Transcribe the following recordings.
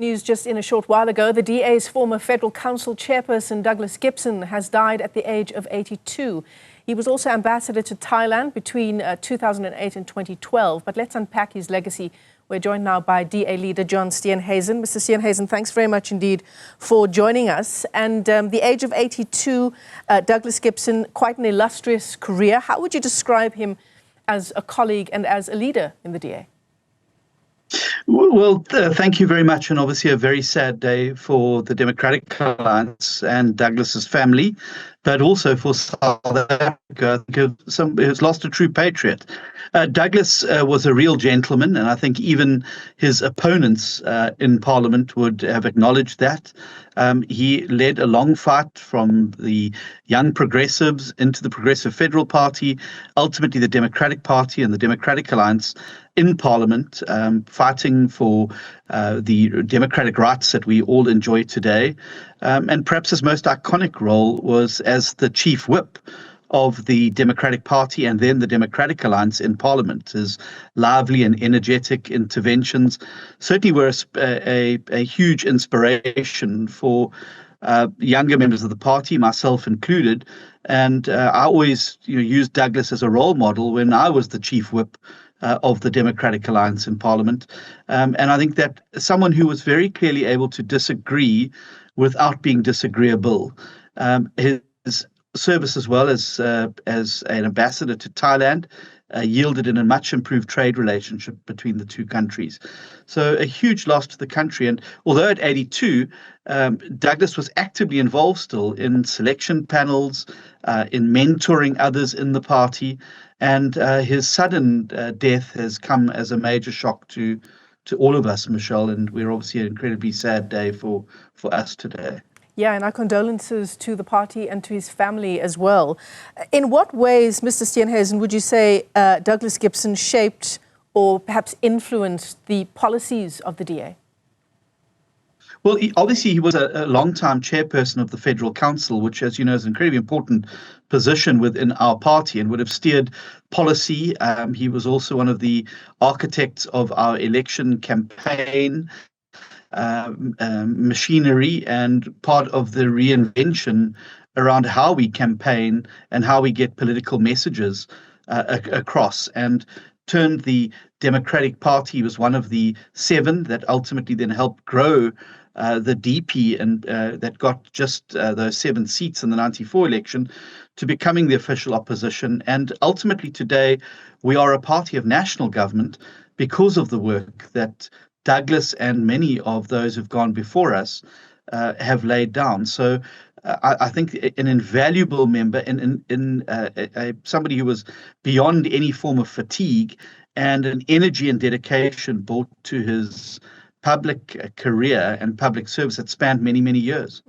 News just in a short while ago, the DA's former federal council chairperson Douglas Gibson has died at the age of 82. He was also ambassador to Thailand between 2008 and 2012. But let's unpack his legacy. We're joined now by DA leader John Steenhuisen. Mr. Steenhuisen, thanks very much indeed for joining us. And the age of 82, Douglas Gibson, quite an illustrious career. How would you describe him as a colleague and as a leader in the DA? Well, thank you very much, and obviously a very sad day for the Democratic Alliance and Douglas's family, but also for South Africa, because somebody has lost a true patriot. Douglas was a real gentleman, and I think even his opponents in Parliament would have acknowledged that. He led a long fight from the Young Progressives into the Progressive Federal Party, ultimately the Democratic Party and the Democratic Alliance in Parliament, fighting for the democratic rights that we all enjoy today. And perhaps his most iconic role was as the chief whip of the Democratic Party and then the Democratic Alliance in Parliament. His lively and energetic interventions certainly were a huge inspiration for younger members of the party, myself included. And I always used Douglas as a role model when I was the chief whip of the Democratic Alliance in Parliament. And I think that someone who was very clearly able to disagree without being disagreeable. His service as well as an ambassador to Thailand yielded in a much improved trade relationship between the two countries. So a huge loss to the country. And although at 82, Douglas was actively involved still in selection panels, in mentoring others in the party. And his sudden death has come as a major shock to all of us, Michelle, and we're obviously an incredibly sad day for us today. Yeah, and our condolences to the party and to his family as well. In what ways, Mr. Steenhuisen, would you say Douglas Gibson shaped or perhaps influenced the policies of the DA? Well, obviously, he was a long-time chairperson of the Federal Council, which, as you know, is an incredibly important position within our party and would have steered policy. He was also one of the architects of our election campaign machinery and part of the reinvention around how we campaign and how we get political messages across, and turned the Democratic Party. He was one of the 7 that ultimately then helped grow the DP and that got just those 7 seats in the 94 election to becoming the official opposition. And ultimately today we are a party of national government because of the work that Douglas and many of those who've gone before us have laid down. So I think an invaluable member, in somebody who was beyond any form of fatigue, and an energy and dedication brought to his public career and public service that spanned many, many years.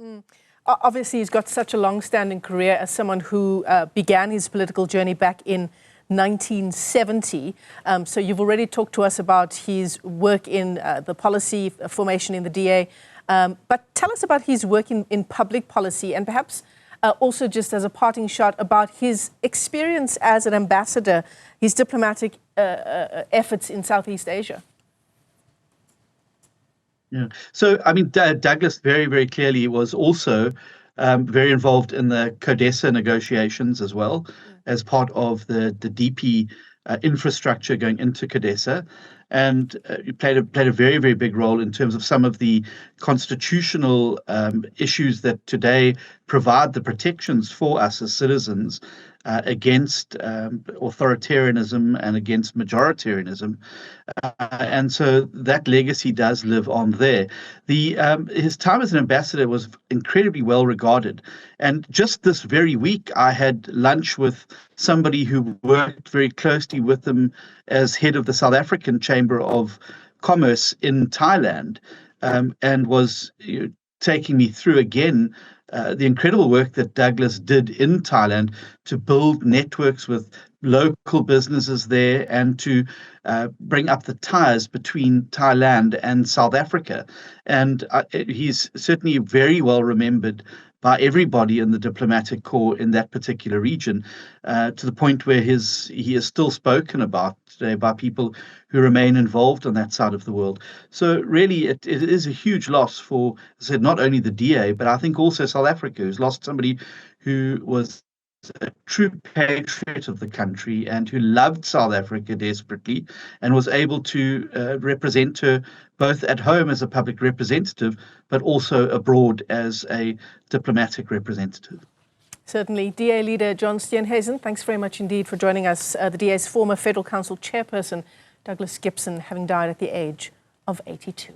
Obviously, he's got such a long-standing career as someone who began his political journey back in 1970. So you've already talked to us about his work in the policy formation in the DA. But tell us about his work in public policy, and perhaps also just as a parting shot about his experience as an ambassador, his diplomatic efforts in Southeast Asia. Yeah. So, I mean, Douglas very, very clearly was also very involved in the CODESA negotiations as well, as part of the DP infrastructure going into CODESA, and played a very, very big role in terms of some of the constitutional issues that today provide the protections for us as citizens against authoritarianism and against majoritarianism. And so that legacy does live on there. His time as an ambassador was incredibly well regarded. And just this very week, I had lunch with somebody who worked very closely with him as head of the South African Chamber of Commerce in Thailand, and was taking me through again the incredible work that Douglas did in Thailand to build networks with local businesses there and to bring up the ties between Thailand and South Africa. And he's certainly very well remembered by everybody in the diplomatic corps in that particular region, to the point where he is still spoken about today by people who remain involved on that side of the world. So really, it is a huge loss for, as I said, not only the DA, but I think also South Africa, who's lost somebody who was a true patriot of the country and who loved South Africa desperately and was able to represent her both at home as a public representative, but also abroad as a diplomatic representative. Certainly. DA leader John Steenhuisen, thanks very much indeed for joining us. The DA's former Federal Council chairperson, Douglas Gibson, having died at the age of 82.